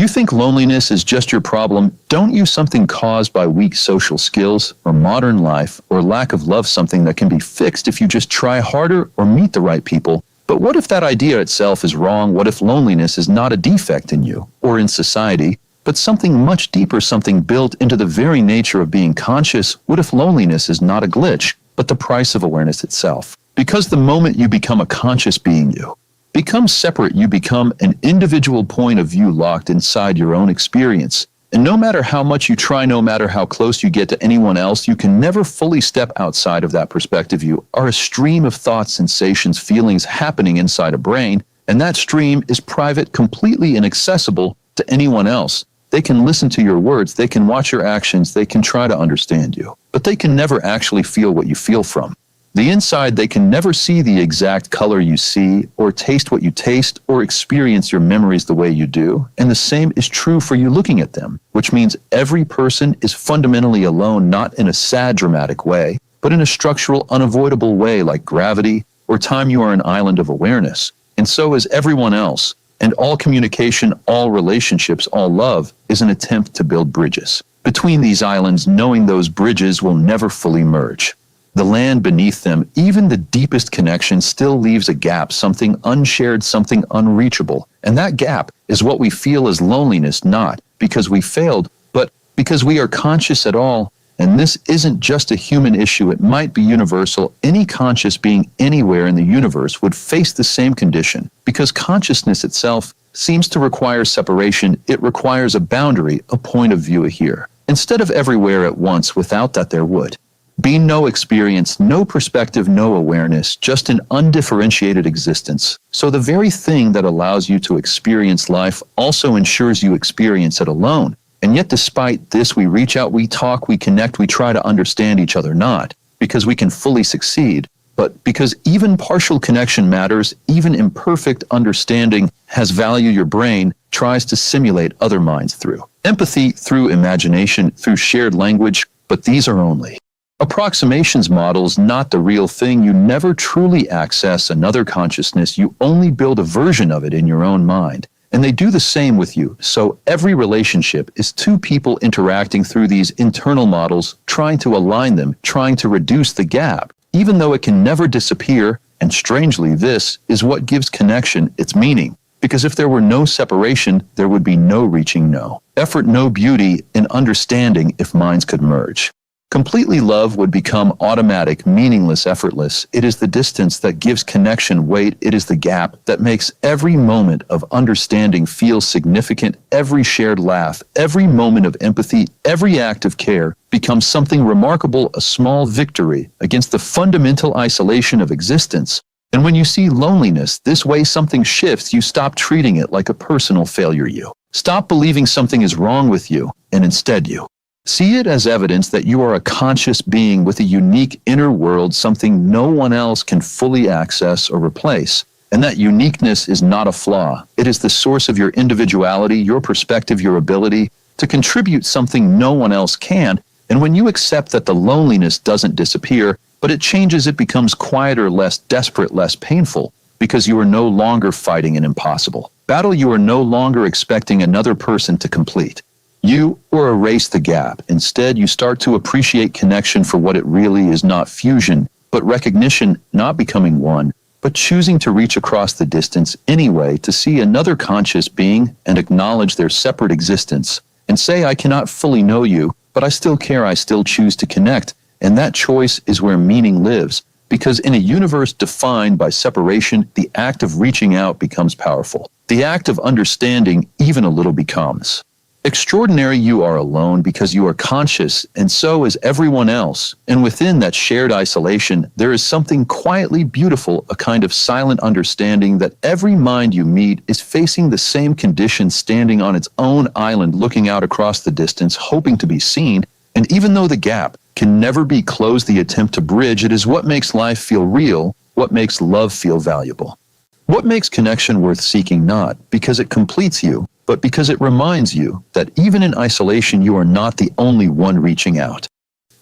You think loneliness is just your problem? Don't you something caused by weak social skills or modern life or lack of love, something that can be fixed if you just try harder or meet the right people? But what if that idea itself is wrong? What if loneliness is not a defect in you or in society, but something much deeper, something built into the very nature of being conscious? What if loneliness is not a glitch, but the price of awareness itself? Because the moment you become a conscious being, you become separate. You become an individual point of view locked inside your own experience. And no matter how much you try, no matter how close you get to anyone else, you can never fully step outside of that perspective. You are a stream of thoughts, sensations, feelings happening inside a brain, and that stream is private, completely inaccessible to anyone else. They can listen to your words, they can watch your actions, they can try to understand you, but they can never actually feel what you feel from the inside. They can never see the exact color you see, or taste what you taste, or experience your memories the way you do. And the same is true for you looking at them, which means every person is fundamentally alone, not in a sad, dramatic way, but in a structural, unavoidable way like gravity or time. You are an island of awareness, and so is everyone else. And all communication, all relationships, all love is an attempt to build bridges between these islands, knowing those bridges will never fully merge. The land beneath them, even the deepest connection, still leaves a gap, something unshared, something unreachable. And that gap is what we feel as loneliness, not because we failed, but because we are conscious at all. And this isn't just a human issue, it might be universal. Any conscious being anywhere in the universe would face the same condition, because consciousness itself seems to require separation. It requires a boundary, a point of view here. Instead of everywhere at once, without that there would be no experience, no perspective, no awareness, just an undifferentiated existence. So the very thing that allows you to experience life also ensures you experience it alone. And yet despite this, we reach out, we talk, we connect, we try to understand each other, not because we can fully succeed, but because even partial connection matters, even imperfect understanding has value. Your brain tries to simulate other minds through empathy, through imagination, through shared language, but these are only approximations, models, not the real thing. You never truly access another consciousness. You only build a version of it in your own mind. And they do the same with you. So every relationship is two people interacting through these internal models, trying to align them, trying to reduce the gap, even though it can never disappear. And strangely, this is what gives connection its meaning. Because if there were no separation, there would be no reaching, no effort, no beauty in understanding if minds could merge. Completely love would become automatic, meaningless, effortless. It is the distance that gives connection weight. It is the gap that makes every moment of understanding feel significant. Every shared laugh, every moment of empathy, every act of care becomes something remarkable, a small victory against the fundamental isolation of existence. And when you see loneliness this way, something shifts. You stop treating it like a personal failure. You stop believing something is wrong with you, and instead you see it as evidence that you are a conscious being with a unique inner world, something no one else can fully access or replace. And that uniqueness is not a flaw. It is the source of your individuality, your perspective, your ability to contribute something no one else can. And when you accept that the loneliness doesn't disappear, but it changes, it becomes quieter, less desperate, less painful, because you are no longer fighting an impossible battle. You are no longer expecting another person to complete you or erase the gap. Instead, you start to appreciate connection for what it really is, not fusion, but recognition, not becoming one, but choosing to reach across the distance anyway, to see another conscious being and acknowledge their separate existence and say, I cannot fully know you, but I still care, I still choose to connect. And that choice is where meaning lives, because in a universe defined by separation, the act of reaching out becomes powerful. The act of understanding even a little becomes extraordinary. You are alone because you are conscious, and so is everyone else. And within that shared isolation, there is something quietly beautiful, a kind of silent understanding that every mind you meet is facing the same condition, standing on its own island, looking out across the distance, hoping to be seen. And even though the gap can never be closed, the attempt to bridge it is what makes life feel real, what makes love feel valuable. What makes connection worth seeking, not because it completes you, but because it reminds you that even in isolation, you are not the only one reaching out.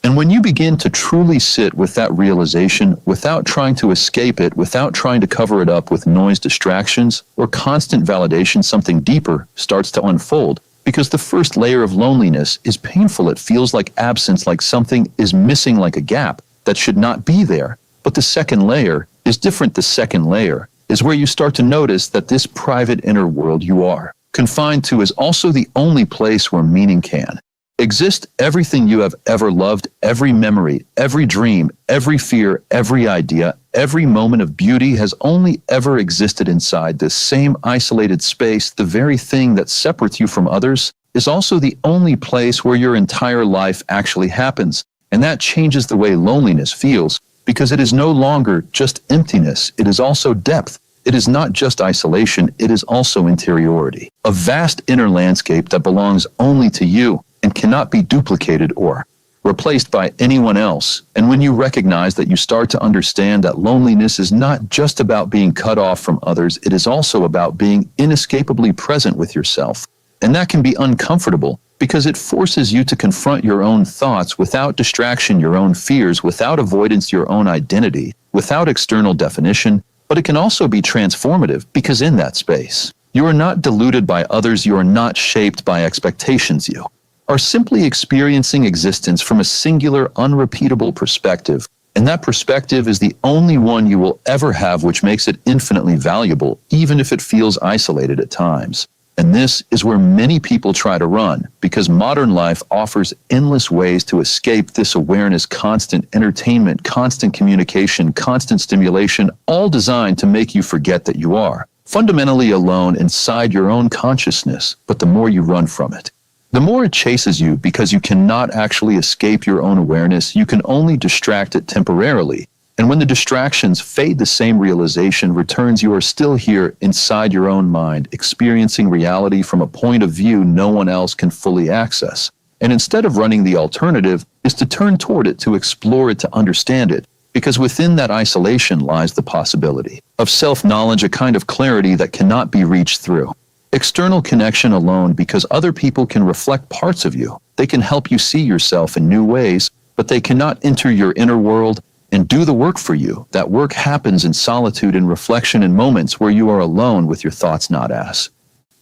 And when you begin to truly sit with that realization without trying to escape it, without trying to cover it up with noise distractions or constant validation, something deeper starts to unfold. Because the first layer of loneliness is painful. It feels like absence, like something is missing, like a gap that should not be there. But the second layer is different. The second layer is where you start to notice that this private inner world you are confined to is also the only place where meaning can exist. Everything you have ever loved, every memory, every dream, every fear, every idea, every moment of beauty has only ever existed inside this same isolated space. The very thing that separates you from others is also the only place where your entire life actually happens. And that changes the way loneliness feels, because it is no longer just emptiness. It is also depth. It is not just isolation. It is also interiority, a vast inner landscape that belongs only to you and cannot be duplicated or replaced by anyone else. And when you recognize that, you start to understand that loneliness is not just about being cut off from others, it is also about being inescapably present with yourself. And that can be uncomfortable because it forces you to confront your own thoughts without distraction, your own fears, without avoidance, your own identity, without external definition. But it can also be transformative because in that space, you are not deluded by others, you are not shaped by expectations, you are simply experiencing existence from a singular, unrepeatable perspective. And that perspective is the only one you will ever have, which makes it infinitely valuable, even if it feels isolated at times. And this is where many people try to run, because modern life offers endless ways to escape this awareness, constant entertainment, constant communication, constant stimulation, all designed to make you forget that you are fundamentally alone inside your own consciousness. But the more you run from it, the more it chases you, because you cannot actually escape your own awareness. You can only distract it temporarily. And when the distractions fade, the same realization returns. You are still here inside your own mind, experiencing reality from a point of view no one else can fully access. And instead of running, the alternative is to turn toward it, to explore it, to understand it. Because within that isolation lies the possibility of self-knowledge, a kind of clarity that cannot be reached through external connection alone, because other people can reflect parts of you. They can help you see yourself in new ways, but they cannot enter your inner world and do the work for you. That work happens in solitude, in reflection, in moments where you are alone with your thoughts, not as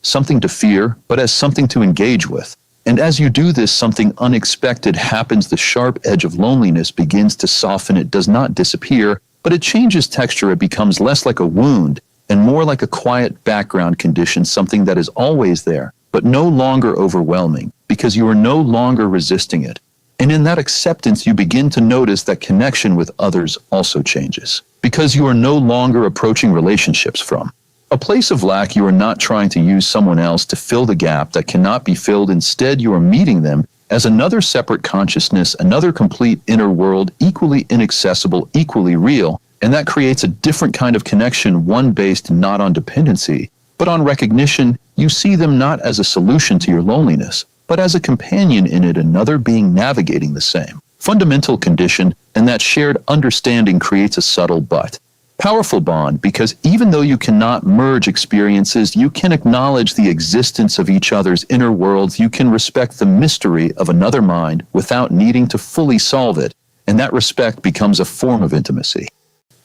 something to fear, but as something to engage with. And as you do this, something unexpected happens. The sharp edge of loneliness begins to soften. It does not disappear, but it changes texture. It becomes less like a wound and more like a quiet background condition, something that is always there, but no longer overwhelming, because you are no longer resisting it. And in that acceptance, you begin to notice that connection with others also changes, because you are no longer approaching relationships from a place of lack. You are not trying to use someone else to fill the gap that cannot be filled. Instead, you are meeting them as another separate consciousness, another complete inner world, equally inaccessible, equally real. And that creates a different kind of connection, one based not on dependency, but on recognition. You see them not as a solution to your loneliness, but as a companion in it, another being navigating the same fundamental condition. And that shared understanding creates a subtle but powerful bond, because even though you cannot merge experiences, you can acknowledge the existence of each other's inner worlds. You can respect the mystery of another mind without needing to fully solve it. And that respect becomes a form of intimacy,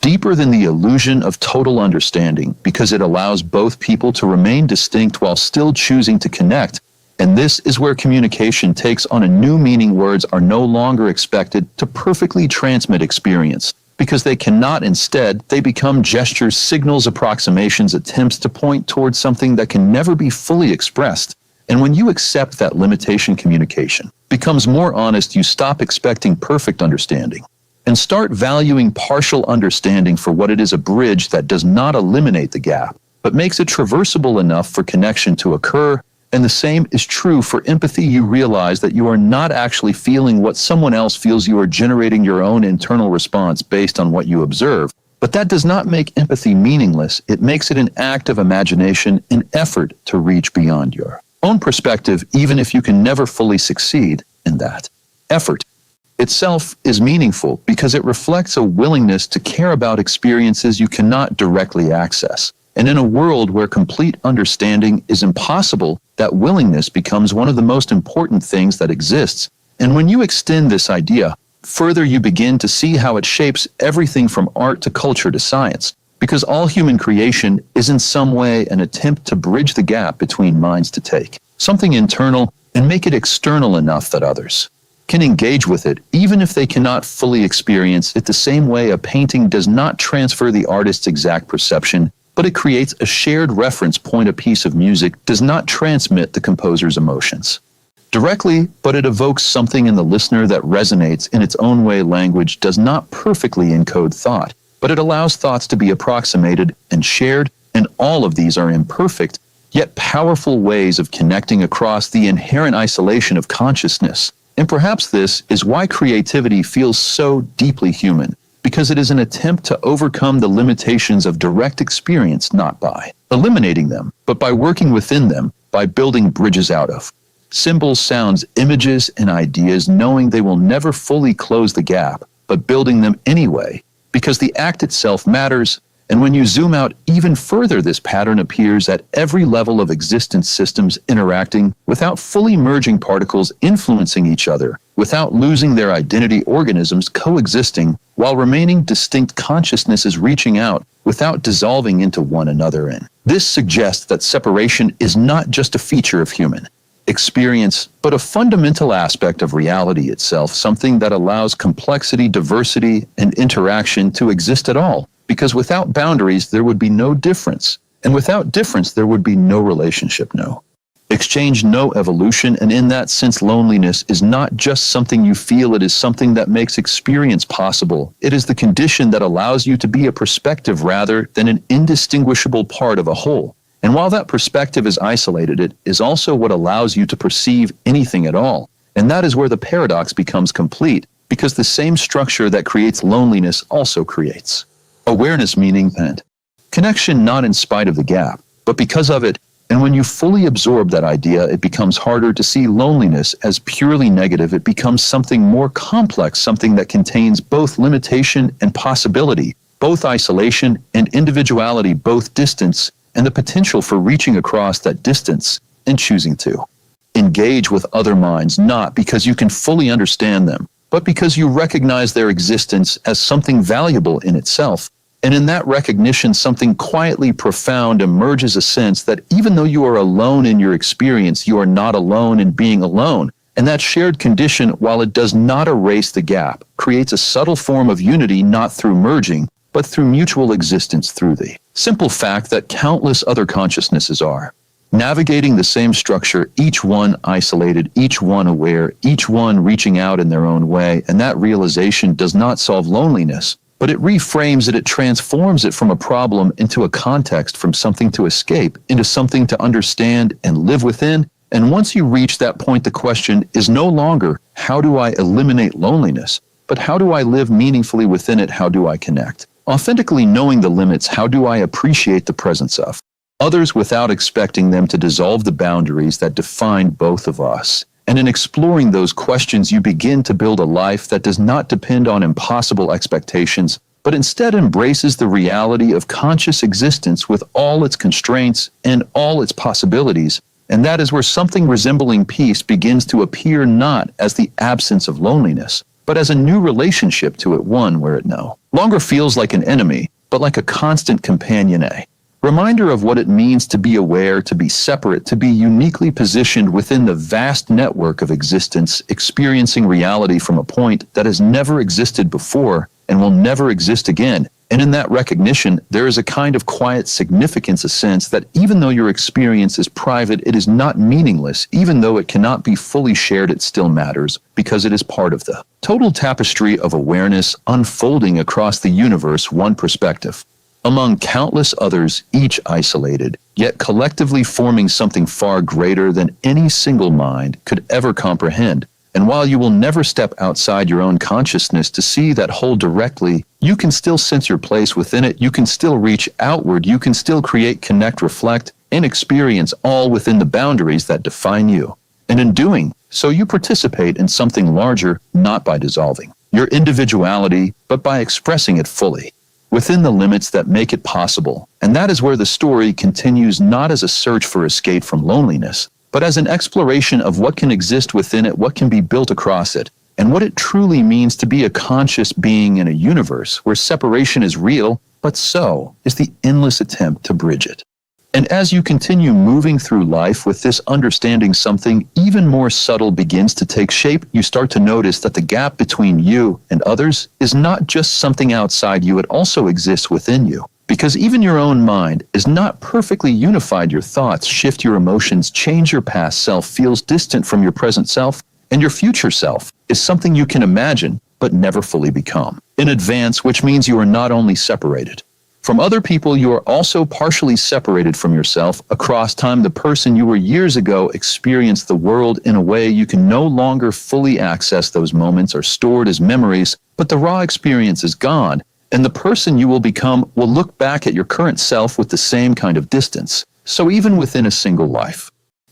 deeper than the illusion of total understanding, because it allows both people to remain distinct while still choosing to connect. And this is where communication takes on a new meaning. Words are no longer expected to perfectly transmit experience, because they cannot. Instead, they become gestures, signals, approximations, attempts to point towards something that can never be fully expressed. And when you accept that limitation, communication becomes more honest. You stop expecting perfect understanding and start valuing partial understanding for what it is, a bridge that does not eliminate the gap, but makes it traversable enough for connection to occur. And the same is true for empathy. You realize that you are not actually feeling what someone else feels. You are generating your own internal response based on what you observe. But that does not make empathy meaningless. It makes it an act of imagination, an effort to reach beyond your own perspective, even if you can never fully succeed in that effort. Itself is meaningful because it reflects a willingness to care about experiences you cannot directly access. And in a world where complete understanding is impossible, that willingness becomes one of the most important things that exists. And when you extend this idea further, you begin to see how it shapes everything from art to culture to science, because all human creation is in some way an attempt to bridge the gap between minds to take something internal and make it external enough that others can engage with it, even if they cannot fully experience it the same way a painting does not transfer the artist's exact perception, but it creates a shared reference point. A piece of music does not transmit the composer's emotions directly, but it evokes something in the listener that resonates in its own way. Language does not perfectly encode thought, but it allows thoughts to be approximated and shared, and all of these are imperfect, yet powerful ways of connecting across the inherent isolation of consciousness. And perhaps this is why creativity feels so deeply human, because it is an attempt to overcome the limitations of direct experience, not by eliminating them, but by working within them, by building bridges out of symbols, sounds, images, and ideas, knowing they will never fully close the gap, but building them anyway, because the act itself matters. And when you zoom out even further, this pattern appears at every level of existence: systems interacting without fully merging, particles influencing each other without losing their identity, organisms coexisting while remaining distinct, consciousnesses reaching out without dissolving into one another. And this suggests that separation is not just a feature of human experience, but a fundamental aspect of reality itself, something that allows complexity, diversity, and interaction to exist at all. Because without boundaries, there would be no difference. And without difference, there would be no relationship, no exchange, no evolution. And in that sense, loneliness is not just something you feel, it is something that makes experience possible. It is the condition that allows you to be a perspective rather than an indistinguishable part of a whole. And while that perspective is isolated, it is also what allows you to perceive anything at all. And that is where the paradox becomes complete, because the same structure that creates loneliness also creates awareness, meaning, and connection, not in spite of the gap, but because of it. And when you fully absorb that idea, it becomes harder to see loneliness as purely negative. It becomes something more complex, something that contains both limitation and possibility, both isolation and individuality, both distance and the potential for reaching across that distance and choosing to engage with other minds, not because you can fully understand them, but because you recognize their existence as something valuable in itself. And in that recognition, something quietly profound emerges, a sense that even though you are alone in your experience, you are not alone in being alone. And that shared condition, while it does not erase the gap, creates a subtle form of unity, not through merging, but through mutual existence, through the simple fact that countless other consciousnesses are navigating the same structure, each one isolated, each one aware, each one reaching out in their own way. And that realization does not solve loneliness, but it reframes it, it transforms it from a problem into a context, from something to escape into something to understand and live within. And once you reach that point, the question is no longer, how do I eliminate loneliness? But how do I live meaningfully within it? How do I connect authentically, knowing the limits? How do I appreciate the presence of others without expecting them to dissolve the boundaries that define both of us? And in exploring those questions, you begin to build a life that does not depend on impossible expectations, but instead embraces the reality of conscious existence with all its constraints and all its possibilities. And that is where something resembling peace begins to appear, not as the absence of loneliness, but as a new relationship to it, one where it no longer feels like an enemy, but like a constant companion, a reminder of what it means to be aware, to be separate, to be uniquely positioned within the vast network of existence, experiencing reality from a point that has never existed before and will never exist again. And in that recognition, there is a kind of quiet significance, a sense that even though your experience is private, it is not meaningless. Even though it cannot be fully shared, it still matters, because it is part of the total tapestry of awareness unfolding across the universe, one perspective among countless others, each isolated, yet collectively forming something far greater than any single mind could ever comprehend. And while you will never step outside your own consciousness to see that whole directly, you can still sense your place within it. You can still reach outward. You can still create, connect, reflect, and experience, all within the boundaries that define you. And in doing so, you participate in something larger, not by dissolving your individuality, but by expressing it fully within the limits that make it possible. And that is where the story continues, not as a search for escape from loneliness, but as an exploration of what can exist within it, what can be built across it, and what it truly means to be a conscious being in a universe where separation is real, but so is the endless attempt to bridge it. And as you continue moving through life with this understanding, something even more subtle begins to take shape. You start to notice that the gap between you and others is not just something outside you, it also exists within you. Because even your own mind is not perfectly unified. Your thoughts shift, your emotions change, your past self feels distant from your present self, and your future self is something you can imagine but never fully become. In advance, which means you are not only separated from other people, you are also partially separated from yourself. Across time, the person you were years ago experienced the world in a way you can no longer fully access. Those moments are stored as memories, but the raw experience is gone, and the person you will become will look back at your current self with the same kind of distance. So even within a single life,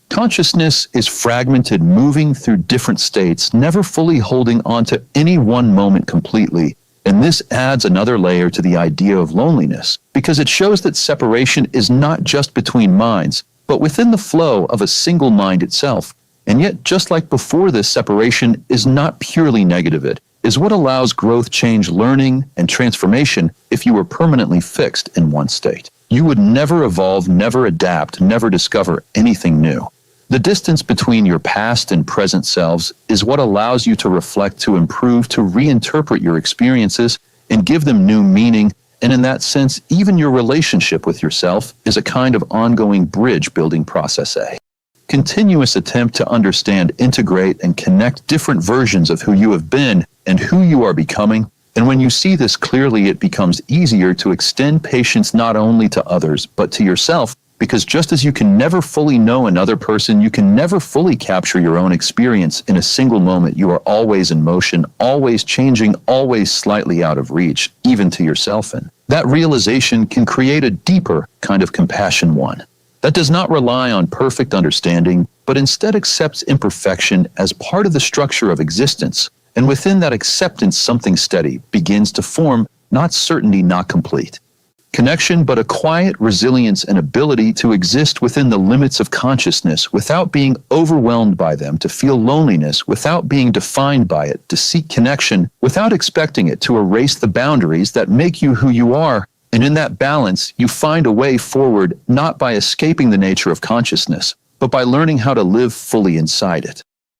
consciousness is fragmented, moving through different states, never fully holding on to any one moment completely. And this adds another layer to the idea of loneliness, because it shows that separation is not just between minds, but within the flow of a single mind itself. And yet, just like before, this separation is not purely negative. It is what allows growth, change, learning, and transformation. If you were permanently fixed in one state, you would never evolve, never adapt, never discover anything new. The distance between your past and present selves is what allows you to reflect, to improve, to reinterpret your experiences and give them new meaning. And in that sense, even your relationship with yourself is a kind of ongoing bridge building process, a continuous attempt to understand, integrate, and connect different versions of who you have been and who you are becoming. And when you see this clearly, it becomes easier to extend patience not only to others, but to yourself. Because just as you can never fully know another person, you can never fully capture your own experience in a single moment. You are always in motion, always changing, always slightly out of reach, even to yourself. And that realization can create a deeper kind of compassion, one that does not rely on perfect understanding, but instead accepts imperfection as part of the structure of existence. And within that acceptance, something steady begins to form, not certainty, not complete connection, but a quiet resilience and ability to exist within the limits of consciousness without being overwhelmed by them, to feel loneliness without being defined by it, to seek connection without expecting it to erase the boundaries that make you who you are. And in that balance, you find a way forward, not by escaping the nature of consciousness, but by learning how to live fully inside it.